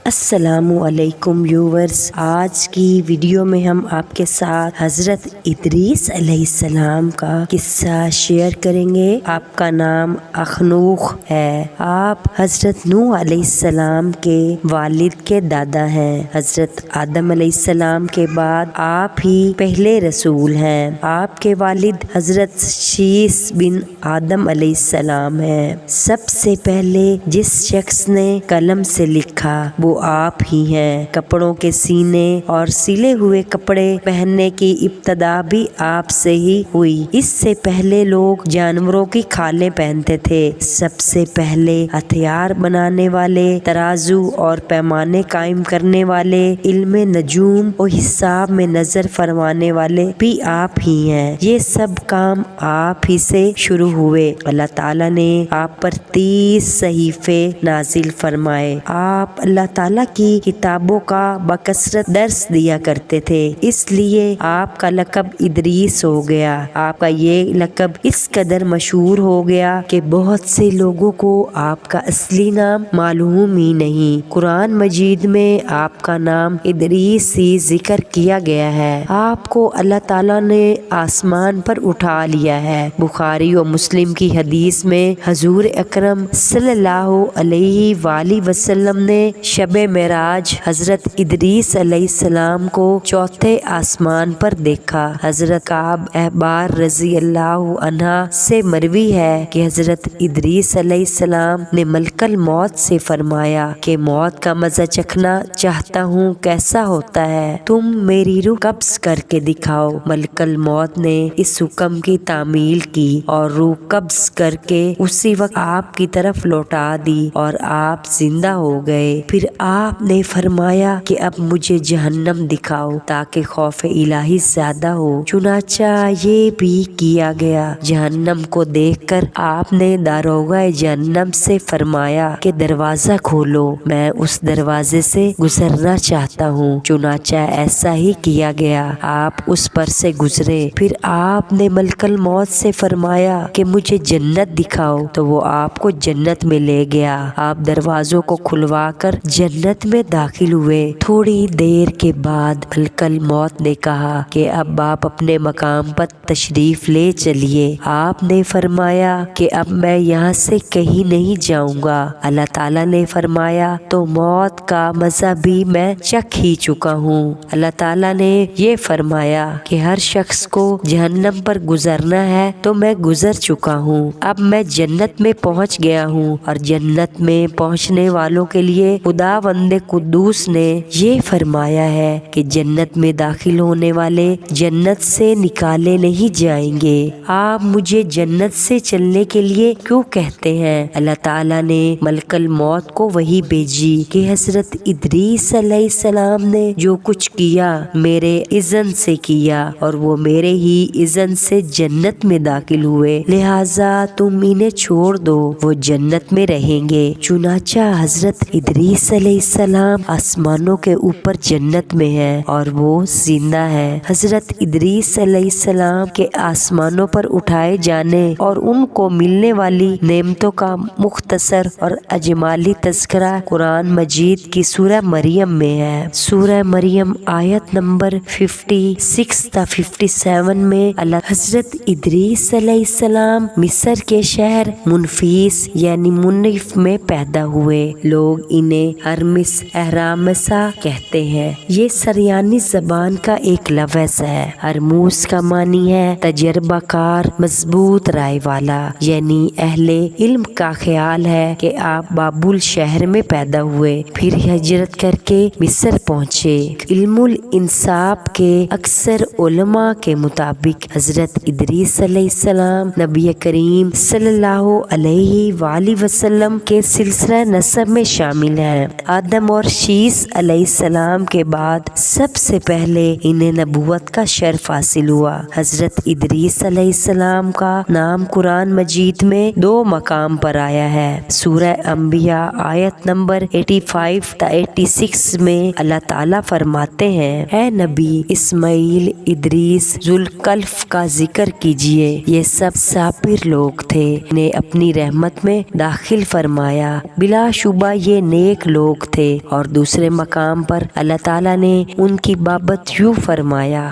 السلام علیکم ویورز، آج کی ویڈیو میں ہم آپ کے ساتھ حضرت ادریس علیہ السلام کا قصہ شیئر کریں گے۔ آپ کا نام اخنوخ ہے۔ آپ حضرت نوح علیہ السلام کے والد کے دادا ہیں۔ حضرت آدم علیہ السلام کے بعد آپ ہی پہلے رسول ہیں۔ آپ کے والد حضرت شیث بن آدم علیہ السلام ہیں۔ سب سے پہلے جس شخص نے قلم سے لکھا وہ آپ ہی ہیں۔ کپڑوں کے سینے اور سلے ہوئے کپڑے پہننے کی ابتدا بھی آپ سے ہی ہوئی۔ اس سے پہلے لوگ جانوروں کی کھالیں پہنتے تھے۔ سب سے پہلے ہتھیار بنانے والے، ترازو اور پیمانے قائم کرنے والے، علم نجوم و حساب میں نظر فرمانے والے بھی آپ ہی ہیں۔ یہ سب کام آپ ہی سے شروع ہوئے۔ اللہ تعالیٰ نے آپ پر 30 صحیفے نازل فرمائے۔ آپ اللہ تعالیٰ کی کتابوں کا بکثرت درس دیا کرتے تھے، اس لیے آپ کا لقب ادریس ہو گیا۔ آپ کا یہ لقب اس قدر مشہور ہو گیا کہ بہت سے لوگوں کو آپ کا اصلی نام معلوم ہی نہیں۔ قرآن مجید میں آپ کا نام ادریس ہی ذکر کیا گیا ہے۔ آپ کو اللہ تعالیٰ نے آسمان پر اٹھا لیا ہے۔ بخاری و مسلم کی حدیث میں حضور اکرم صلی اللہ علیہ وآلہ وسلم نے شب معراج حضرت ادریس علیہ السلام کو چوتھے آسمان پر دیکھا۔ حضرت کعب احبار رضی اللہ عنہ سے مروی ہے کہ حضرت ادریس علیہ السلام نے ملک الموت سے فرمایا کہ موت کا مزہ چکھنا چاہتا ہوں، کیسا ہوتا ہے؟ تم میری روح قبض کر کے دکھاؤ۔ ملک الموت نے اس حکم کی تعمیل کی اور روح قبض کر کے اسی وقت آپ کی طرف لوٹا دی اور آپ زندہ ہو گئے۔ پھر آپ نے فرمایا کہ اب مجھے جہنم دکھاؤ تاکہ خوف الہی زیادہ ہو۔ چنانچہ یہ بھی کیا گیا۔ جہنم کو دیکھ کر آپ نے داروغہ جہنم سے فرمایا کہ دروازہ کھولو، میں اس دروازے سے گزرنا چاہتا ہوں۔ چنانچہ ایسا ہی کیا گیا، آپ اس پر سے گزرے۔ پھر آپ نے ملک الموت سے فرمایا کہ مجھے جنت دکھاؤ، تو وہ آپ کو جنت میں لے گیا۔ آپ دروازوں کو کھلوا کر جنت میں داخل ہوئے۔ تھوڑی دیر کے بعد ملک الموت نے کہا کہ اب آپ اپنے مقام پر تشریف لے چلیے۔ آپ نے فرمایا کہ اب میں یہاں سے کہیں نہیں جاؤں گا۔ اللہ تعالیٰ نے فرمایا تو موت کا مزہ بھی میں چکھ ہی چکا ہوں۔ اللہ تعالیٰ نے یہ فرمایا کہ ہر شخص کو جہنم پر گزرنا ہے تو میں گزر چکا ہوں، اب میں جنت میں پہنچ گیا ہوں، اور جنت میں پہنچنے والوں کے لیے خداوند قدوس نے یہ فرمایا ہے کہ جنت میں داخل ہونے والے جنت سے نکالے نہیں جائیں گے۔ آپ مجھے جنت سے چلنے کے لیے کیوں کہتے ہیں؟ اللہ تعالیٰ نے ملک الموت کو وحی بھیجی کہ حضرت ادریس علیہ السلام نے جو کچھ کیا میرے اذن سے کیا، اور وہ میرے ہی اذن سے جنت میں داخل ہوئے، لہٰذا تم انہیں چھوڑ دو، وہ جنت میں رہیں گے۔ چنانچہ حضرت ادریس علیہ السلام آسمانوں کے اوپر جنت میں ہے اور وہ زندہ ہے۔ حضرت ادریس علیہ السلام کے آسمانوں پر اٹھائے جانے اور ان کو ملنے والی نعمتوں کا مختصر اور اجمالی تذکرہ قرآن مجید کی سورہ مریم میں ہے۔ سورہ مریم آیت نمبر 56 تا 57 میں اللہ حضرت ادریس علیہ السلام مصر کے شہر منفیس یعنی منف میں پیدا ہوئے۔ لوگ انہیں ہرمس اہرامسا کہتے ہیں۔ یہ سریانی زبان کا ایک لفظ ہے۔ ہرموس کا معنی ہے تجربہ کار، مضبوط رائے والا، یعنی اہل علم کا خیال ہے کہ آپ بابل شہر میں پیدا ہوئے، پھر ہجرت کر کے مصر پہنچے۔ علم الانساب کے اکثر علماء کے مطابق حضرت ادریس علیہ السلام نبی کریم صلی اللہ علیہ وآلہ وسلم کے سلسلہ نسب میں شامل ہیں۔ آدم اور شیث علیہ السلام کے بعد سب سے پہلے انہیں نبوت کا شرف حاصل ہوا۔ حضرت ادریس علیہ السلام کا نام قرآن مجید میں 2 مقام پر آیا ہے۔ سورہ انبیاء آیت نمبر 85 تا 86 میں اللہ تعالیٰ فرماتے ہیں، اے نبی اسماعیل، ادریس، ذوالکفل کا ذکر کیجئے، یہ سب صابر لوگ تھے، انہیں اپنی رحمت میں داخل فرمایا، بلا شبہ یہ نیک لوگ لوگ تھے۔ اور دوسرے مقام پر اللہ تعالیٰ نے ان کی بابت یوں فرمایا۔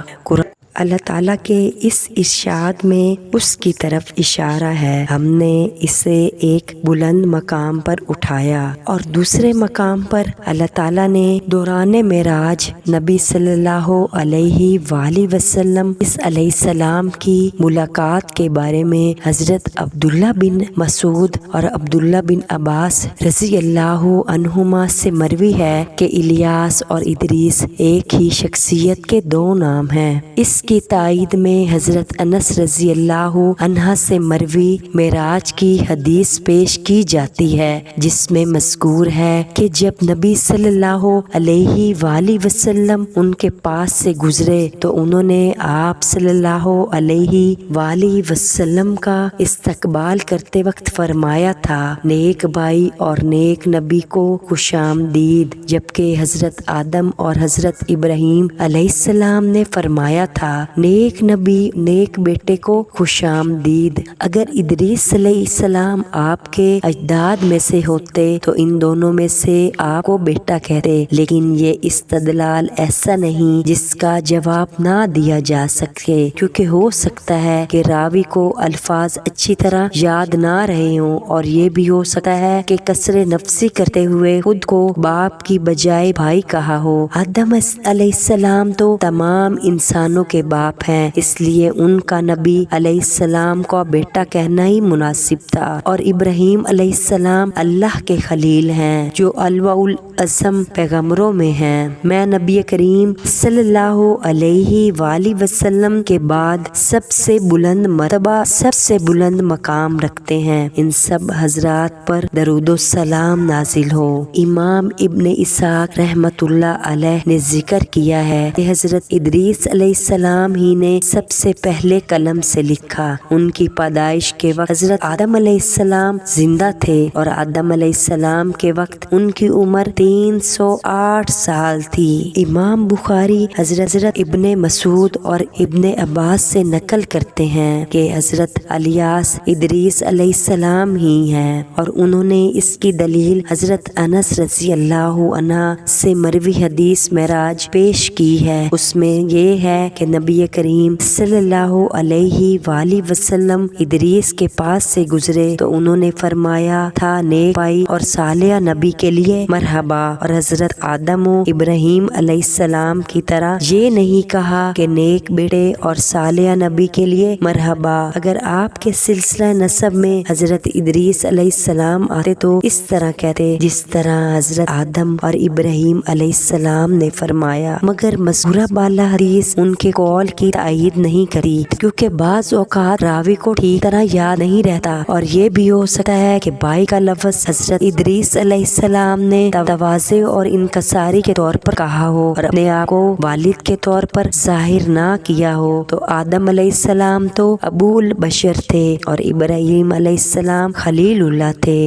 اللہ تعالیٰ کے اس ارشاد میں اس کی طرف اشارہ ہے، ہم نے اسے ایک بلند مقام پر اٹھایا۔ اور دوسرے مقام پر اللہ تعالیٰ نے دوران معراج نبی صلی اللہ علیہ وآلہ وسلم علیہ السلام کی ملاقات کے بارے میں حضرت عبداللہ بن مسعود اور عبداللہ بن عباس رضی اللہ عنہما سے مروی ہے کہ الیاس اور ادریس ایک ہی شخصیت کے دو نام ہیں۔ اس کی تائید میں حضرت انس رضی اللہ عنہ سے مروی معراج کی حدیث پیش کی جاتی ہے، جس میں مذکور ہے کہ جب نبی صلی اللہ علیہ وآلہ وسلم ان کے پاس سے گزرے تو انہوں نے آپ صلی اللہ علیہ وآلہ وسلم کا استقبال کرتے وقت فرمایا تھا، نیک بھائی اور نیک نبی کو خوش آمدید، جبکہ حضرت آدم اور حضرت ابراہیم علیہ السلام نے فرمایا تھا، نیک نبی نیک بیٹے کو خوش آمدید۔ اگر ادریس علیہ السلام آپ کے اجداد میں سے ہوتے تو ان دونوں میں سے آپ کو بیٹا کہتے، لیکن یہ استدلال ایسا نہیں جس کا جواب نہ دیا جا سکے، کیونکہ ہو سکتا ہے کہ راوی کو الفاظ اچھی طرح یاد نہ رہے ہوں، اور یہ بھی ہو سکتا ہے کہ کثر نفسی کرتے ہوئے خود کو باپ کی بجائے بھائی کہا ہو۔ آدم علیہ السلام تو تمام انسانوں کے باپ ہیں، اس لیے ان کا نبی علیہ السلام کو بیٹا کہنا ہی مناسب تھا، اور ابراہیم علیہ السلام اللہ کے خلیل ہیں جو اولو العزم پیغمبروں میں ہیں۔ میں نبی کریم صلی اللہ علیہ وآلہ وسلم کے بعد سب سے بلند مرتبہ، سب سے بلند مقام رکھتے ہیں، ان سب حضرات پر درود و سلام نازل ہو۔ امام ابن اسحاق رحمۃ اللہ علیہ نے ذکر کیا ہے کہ حضرت ادریس علیہ السلام ہی نے سب سے پہلے قلم سے لکھا۔ ان کی پیدائش کے وقت حضرت آدم علیہ السلام زندہ تھے، اور آدم علیہ السلام کے وقت ان کی عمر 308 سال تھی۔ امام بخاری حضرت ابن مسعود اور ابن عباس سے نقل کرتے ہیں کہ حضرت الیاس ادریس علیہ السلام ہی ہیں، اور انہوں نے اس کی دلیل حضرت انس رضی اللہ عنہ سے مروی حدیث معراج پیش کی ہے۔ اس میں یہ ہے کہ نبی کریم صلی اللہ علیہ وآلہ وسلم ادریس کے پاس سے گزرے تو انہوں نے فرمایا تھا، نیک بھائی اور صالح نبی کے لیے مرحبا، اور حضرت آدم و ابراہیم علیہ السلام کی طرح یہ نہیں کہا کہ نیک بیٹے اور صالح نبی کے لیے مرحبا۔ اگر آپ کے سلسلہ نسب میں حضرت ادریس علیہ السلام آتے تو اس طرح کہتے جس طرح حضرت آدم اور ابراہیم علیہ السلام نے فرمایا، مگر مذکورہ بالا حدیث ان کے قول کی تائید نہیں کرتی، کیونکہ بعض اوقات راوی کو ٹھیک طرح یاد نہیں رہتا، اور یہ بھی ہو سکتا ہے کہ بھائی کا لفظ حضرت ادریس علیہ السلام نے تواضع اور انکساری کے طور پر کہا ہو اور اپنے آپ کو والد کے طور پر ظاہر نہ کیا ہو۔ تو آدم علیہ السلام تو ابو البشر تھے اور ابراہیم علیہ السلام خلیل اللہ تھے۔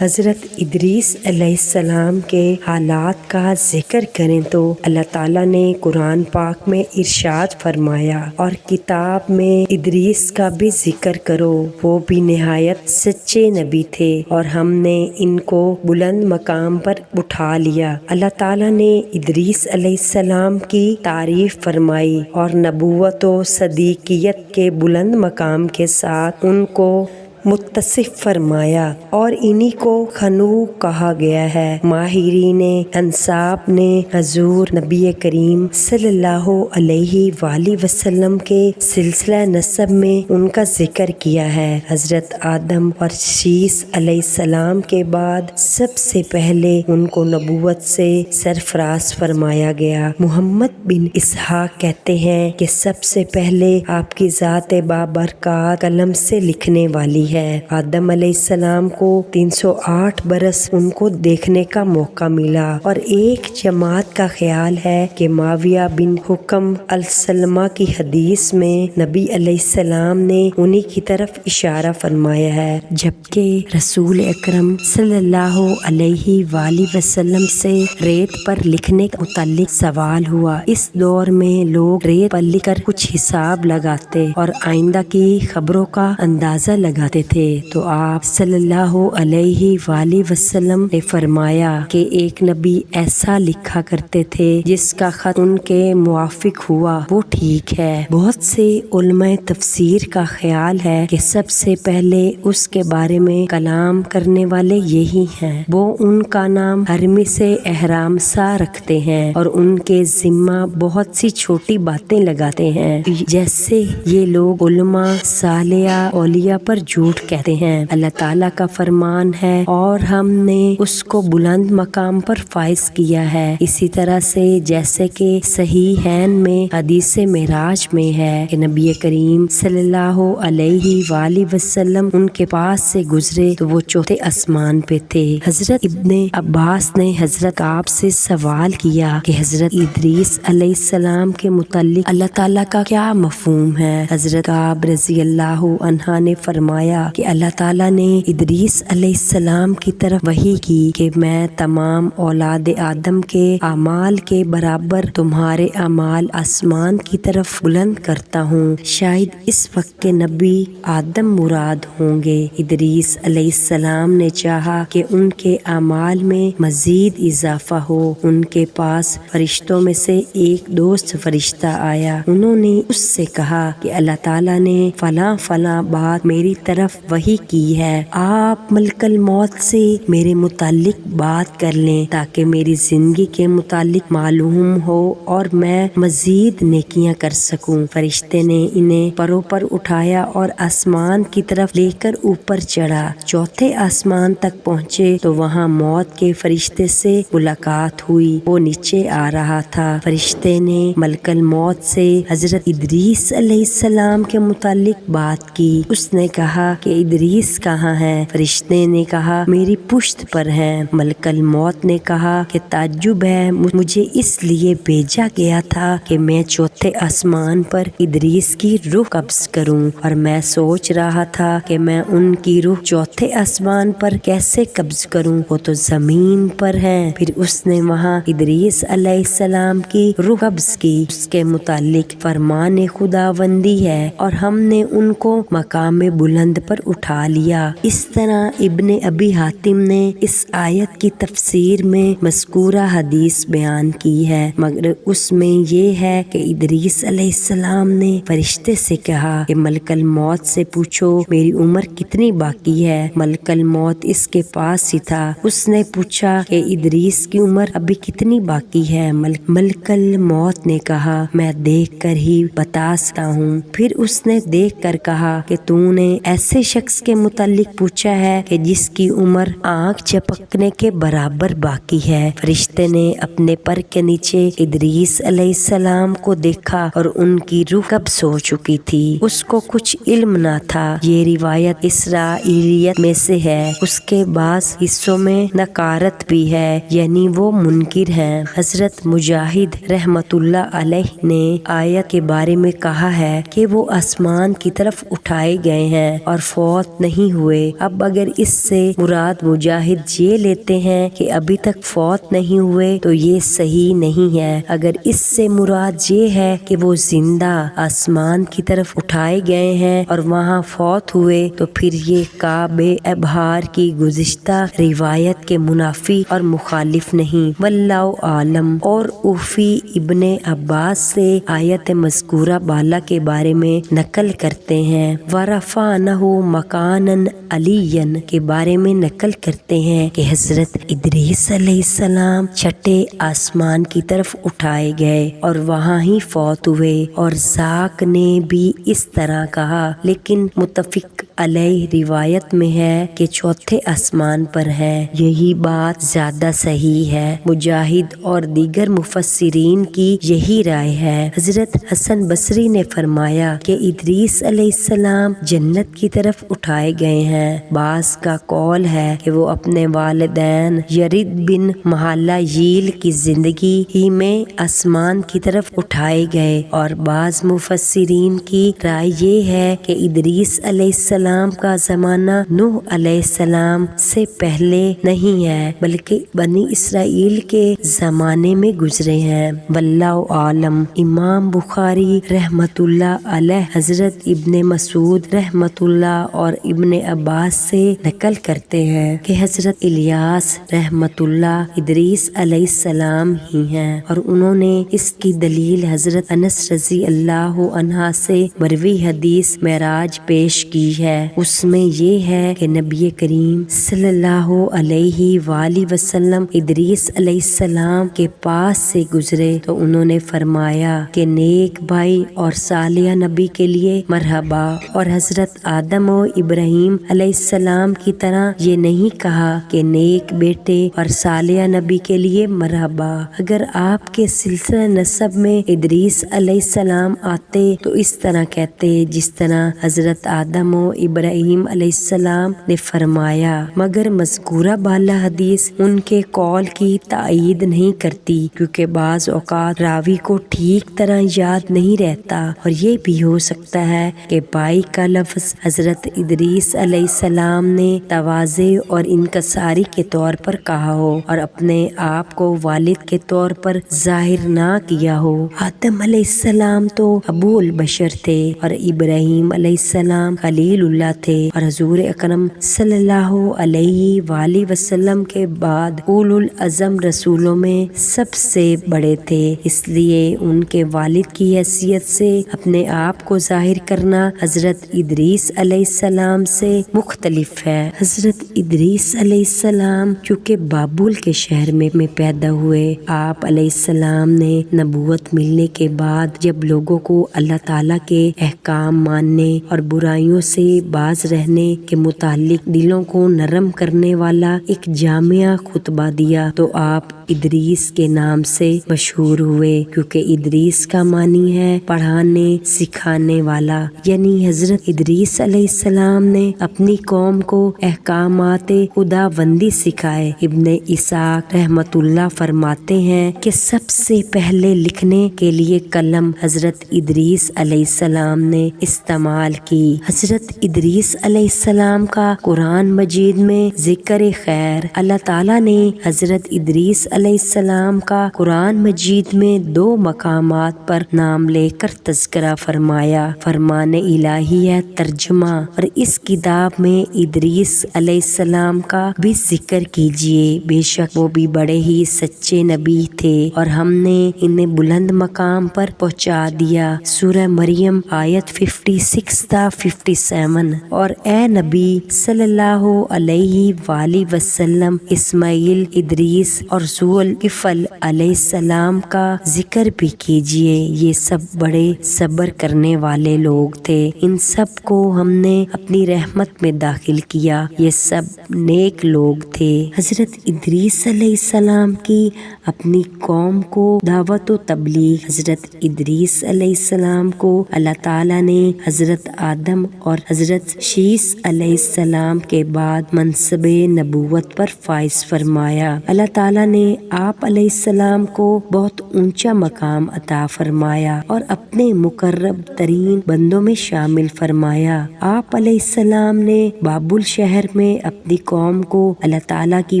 حضرت ادریس علیہ السلام کے حالات کا ذکر کریں تو اللہ تعالیٰ نے قرآن پاک میں ارشاد فرمایا، اور کتاب میں ادریس کا بھی ذکر کرو، وہ بھی نہایت سچے نبی تھے، اور ہم نے ان کو بلند مقام پر اٹھا لیا۔ اللہ تعالیٰ نے ادریس علیہ السلام کی تعریف فرمائی اور نبوت و صدیقیت کے بلند مقام کے ساتھ ان کو متصف فرمایا، اور انہی کو خنوع کہا گیا ہے۔ ماہرین انساب نے حضور نبی کریم صلی اللہ علیہ وآلہ وسلم کے سلسلہ نسب میں ان کا ذکر کیا ہے۔ حضرت آدم اور شیس علیہ السلام کے بعد سب سے پہلے ان کو نبوت سے سرفراز فرمایا گیا۔ محمد بن اسحاق کہتے ہیں کہ سب سے پہلے آپ کی ذات بابرکات قلم سے لکھنے والی ہے۔ آدم علیہ السلام کو 308 برس ان کو دیکھنے کا موقع ملا، اور ایک جماعت کا خیال ہے کہ معاویہ بن حکم السلمہ کی حدیث میں نبی علیہ السلام نے انہی کی طرف اشارہ فرمایا ہے، جبکہ رسول اکرم صلی اللہ علیہ وآلہ وسلم سے ریت پر لکھنے کا متعلق سوال ہوا۔ اس دور میں لوگ ریت پر لکھ کر کچھ حساب لگاتے اور آئندہ کی خبروں کا اندازہ لگاتے تھے تو آپ صلی اللہ علیہ وآلہ وسلم نے فرمایا کہ ایک نبی ایسا لکھا کرتے تھے جس کا خط ان کے موافق ہوا وہ ٹھیک ہے۔ بہت سے علماء تفسیر کا خیال ہے کہ سب سے پہلے اس کے بارے میں کلام کرنے والے یہی ہیں۔ وہ ان کا نام حرمی سے احرام سا رکھتے ہیں اور ان کے ذمہ بہت سی چھوٹی باتیں لگاتے ہیں، جیسے یہ لوگ علماء صالحہ اولیاء پر جھوٹ کہتے ہیں۔ اللہ تعالیٰ کا فرمان ہے اور ہم نے اس کو بلند مقام پر فائز کیا ہے، اسی طرح سے جیسے کہ صحیحین میں حدیث معراج میں ہے کہ نبی کریم صلی اللہ علیہ وآلہ وسلم ان کے پاس سے گزرے تو وہ چوتھے آسمان پہ تھے۔ حضرت ابن عباس نے حضرت کعب سے سوال کیا کہ حضرت ادریس علیہ السلام کے متعلق اللہ تعالیٰ کا کیا مفہوم ہے؟ حضرت کعب رضی اللہ عنہ نے فرمایا کہ اللہ تعالیٰ نے ادریس علیہ السلام کی طرف وحی کی کہ میں تمام اولاد آدم کے اعمال کے برابر تمہارے اعمال آسمان کی طرف بلند کرتا ہوں، شاید اس وقت کے نبی آدم مراد ہوں گے۔ ادریس علیہ السلام نے چاہا کہ ان کے اعمال میں مزید اضافہ ہو۔ ان کے پاس فرشتوں میں سے ایک دوست فرشتہ آیا، انہوں نے اس سے کہا کہ اللہ تعالیٰ نے فلاں فلاں بات میری طرف وحی کی ہے، آپ ملک الموت سے میرے متعلق بات کر لیں تاکہ میری زندگی کے متعلق معلوم ہو اور میں مزید نیکیاں کر سکوں۔ فرشتے نے انہیں پروں پر اٹھایا اور آسمان کی طرف لے کر اوپر چڑھا۔ چوتھے آسمان تک پہنچے تو وہاں موت کے فرشتے سے ملاقات ہوئی، وہ نیچے آ رہا تھا۔ فرشتے نے ملک الموت سے حضرت ادریس علیہ السلام کے متعلق بات کی۔ اس نے کہا کہ ادریس کہاں ہے؟ فرشتے نے کہا میری پشت پر ہے۔ ملک الموت نے کہا کہ تعجب ہے، مجھے اس لیے بھیجا گیا تھا کہ میں چوتھے آسمان پر ادریس کی روح قبض کروں، اور میں سوچ رہا تھا کہ میں ان کی روح چوتھے آسمان پر کیسے قبض کروں، وہ تو زمین پر ہیں۔ پھر اس نے وہاں ادریس علیہ السلام کی روح قبض کی۔ اس کے متعلق فرمان خداوندی ہے اور ہم نے ان کو مقام بلند پر اٹھا لیا۔ اس طرح ابن ابی حاتم نے اس آیت کی تفسیر میں مذکورہ حدیث بیان کی ہے، مگر اس میں یہ ہے کہ ادریس علیہ السلام نے فرشتے سے کہا کہ ملک الموت سے پوچھو میری عمر کتنی باقی ہے۔ ملک الموت اس کے پاس ہی تھا۔ اس نے پوچھا کہ ادریس کی عمر ابھی کتنی باقی ہے؟ ملک الموت نے کہا میں دیکھ کر ہی بتا سکتا ہوں۔ پھر اس نے دیکھ کر کہا کہ تو نے ایسے شخص کے متعلق پوچھا ہے کہ جس کی عمر آنکھ جھپکنے کے برابر باقی ہے۔ فرشتے نے اپنے پر کے نیچے ادریس علیہ السلام کو دیکھا اور ان کی روح قبض ہو چکی تھی، اس کو کچھ علم نہ تھا۔ یہ روایت اسرائیلیت میں سے ہے، اس کے بعض حصوں میں نکارت بھی ہے، یعنی وہ منکر ہیں۔ حضرت مجاہد رحمت اللہ علیہ نے آیت کے بارے میں کہا ہے کہ وہ آسمان کی طرف اٹھائے گئے ہیں اور فوت نہیں ہوئے۔ اب اگر اس سے مراد مجاہد یہ لیتے ہیں کہ ابھی تک فوت نہیں ہوئے تو یہ صحیح نہیں ہے۔ اگر اس سے مراد یہ ہے کہ وہ زندہ آسمان کی طرف اٹھائے گئے ہیں اور وہاں فوت ہوئے تو پھر یہ کعب ابہار کی گزشتہ روایت کے منافی اور مخالف نہیں، واللہ عالم۔ اور اوفی ابن عباس سے آیت مذکورہ بالا کے بارے میں نقل کرتے ہیں، وَرَفَعْنَهُ مَكَانًا عَلِيًّا کے بارے میں نقل کرتے ہیں کہ حضرت ادریس علیہ السلام چھٹے آسمان کی طرف اٹھائے گئے اور وہاں ہی فوت ہوئے، اور ذاک نے بھی اس طرح کہا، لیکن متفق علیہ روایت میں ہے کہ چوتھے آسمان پر ہے۔ یہی بات زیادہ صحیح ہے۔ مجاہد اور دیگر مفسرین کی یہی رائے ہے۔ حضرت حسن بصری نے فرمایا کہ ادریس علیہ السلام جنت کی طرف اٹھائے گئے ہیں۔ بعض کا قول ہے کہ وہ اپنے والدین یرید بن مہالائیل کی زندگی ہی میں آسمان کی طرف اٹھائے گئے، اور بعض مفسرین کی رائے یہ ہے کہ ادریس علیہ السلام السلام کا زمانہ نوح علیہ السلام سے پہلے نہیں ہے بلکہ بنی اسرائیل کے زمانے میں گزرے ہیں۔ واللہ عالم۔ امام بخاری رحمت اللہ علیہ حضرت ابن مسعود رحمت اللہ اور ابن عباس سے نقل کرتے ہیں کہ حضرت الیاس رحمت اللہ ادریس علیہ السلام ہی ہیں، اور انہوں نے اس کی دلیل حضرت انس رضی اللہ عنہ سے مروی حدیث معراج پیش کی ہے۔ اس میں یہ ہے کہ نبی کریم صلی اللہ علیہ وآلہ وسلم ادریس علیہ السلام کے پاس سے گزرے تو انہوں نے فرمایا کہ نیک بھائی اور صالح نبی کے لیے مرحبا، اور حضرت آدم و ابراہیم علیہ السلام کی طرح یہ نہیں کہا کہ نیک بیٹے اور صالح نبی کے لیے مرحبا۔ اگر آپ کے سلسلہ نسب میں ادریس علیہ السلام آتے تو اس طرح کہتے جس طرح حضرت آدم و ابراہیم علیہ السلام نے فرمایا، مگر مذکورہ بالا حدیث ان کے قول کی تائید نہیں کرتی، کیونکہ بعض اوقات راوی کو ٹھیک طرح یاد نہیں رہتا، اور یہ بھی ہو سکتا ہے کہ بائی کا لفظ حضرت ادریس علیہ السلام نے تواضع اور انکساری کے طور پر کہا ہو اور اپنے آپ کو والد کے طور پر ظاہر نہ کیا ہو۔ آدم علیہ السلام تو ابو البشر تھے اور ابراہیم علیہ السلام خلیل اللہ تھے، اور حضور اکرم صلی اللہ علیہ وآلہ وسلم کے بعد اولو العزم رسولوں میں سب سے بڑے تھے، اس لیے ان کے والد کی حیثیت سے اپنے آپ کو ظاہر کرنا حضرت ادریس علیہ السلام سے مختلف ہے۔ حضرت ادریس علیہ السلام چونکہ بابل کے شہر میں پیدا ہوئے، آپ علیہ السلام نے نبوت ملنے کے بعد جب لوگوں کو اللہ تعالیٰ کے احکام ماننے اور برائیوں سے باز رہنے کے متعلق دلوں کو نرم کرنے والا ایک جامع خطبہ دیا تو آپ ادریس کے نام سے مشہور ہوئے، کیونکہ ادریس کا معنی ہے پڑھانے سکھانے والا، یعنی حضرت ادریس علیہ السلام نے اپنی قوم کو احکامات خداوندی سکھائے۔ ابن اسحاق رحمت اللہ فرماتے ہیں کہ سب سے پہلے لکھنے کے لیے قلم حضرت ادریس علیہ السلام نے استعمال کی۔ حضرت ادریس علیہ السلام کا قرآن مجید میں ذکر خیر۔ اللہ تعالیٰ نے حضرت ادریس علیہ السلام کا قرآن مجید میں 2 مقامات پر نام لے کر تذکرہ فرمایا۔ فرمان الہی ہے ترجمہ، اور اس کتاب میں ادریس علیہ السلام کا بھی ذکر کیجیے، بے شک وہ بھی بڑے ہی سچے نبی تھے اور ہم نے انہیں بلند مقام پر پہنچا دیا۔ سورہ مریم آیت 56 تا 57۔ اور اے نبی صلی اللہ علیہ وآلہ وسلم اسماعیل، ادریس اور ذوالکفل علیہ السلام کا ذکر بھی کیجیے، یہ سب بڑے صبر کرنے والے لوگ تھے، ان سب کو ہم نے اپنی رحمت میں داخل کیا، یہ سب نیک لوگ تھے۔ حضرت ادریس علیہ السلام کی اپنی قوم کو دعوت و تبلیغ۔ حضرت ادریس علیہ السلام کو اللہ تعالیٰ نے حضرت آدم اور حضرت شیس علیہ السلام کے بعد منصب نبوت پر فائز فرمایا۔ اللہ تعالیٰ نے آپ علیہ السلام کو بہت اونچا مقام عطا فرمایا اور اپنے مقرب ترین بندوں میں شامل فرمایا۔ آپ علیہ السلام نے بابل شہر میں اپنی قوم کو اللہ تعالیٰ کی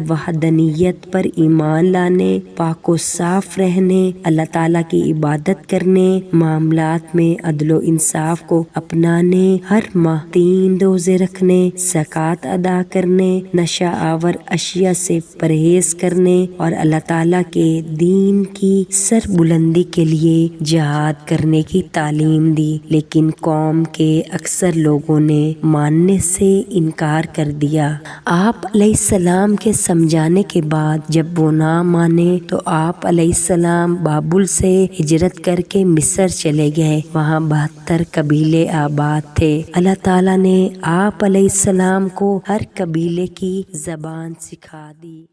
وحدانیت پر ایمان لانے، پاک و صاف رہنے، اللہ تعالیٰ کی عبادت کرنے، معاملات میں عدل و انصاف کو اپنانے، ہر ماہ 3 روزے رکھنے، زکوٰۃ ادا کرنے، نشہ آور اشیاء سے پرہیز کرنے اور اللہ تعالیٰ کے دین کی سر بلندی کے لیے جہاد کرنے کی تعلیم دی، لیکن قوم کے اکثر لوگوں نے ماننے سے انکار کر دیا۔ آپ علیہ السلام کے سمجھانے کے بعد جب وہ نہ مانے تو آپ علیہ السلام بابل سے ہجرت کر کے مصر چلے گئے، وہاں 72 قبیلے آباد تھے۔ اللہ تعالیٰ نے آپ علیہ السلام کو ہر قبیلے کی زبان سکھا دی۔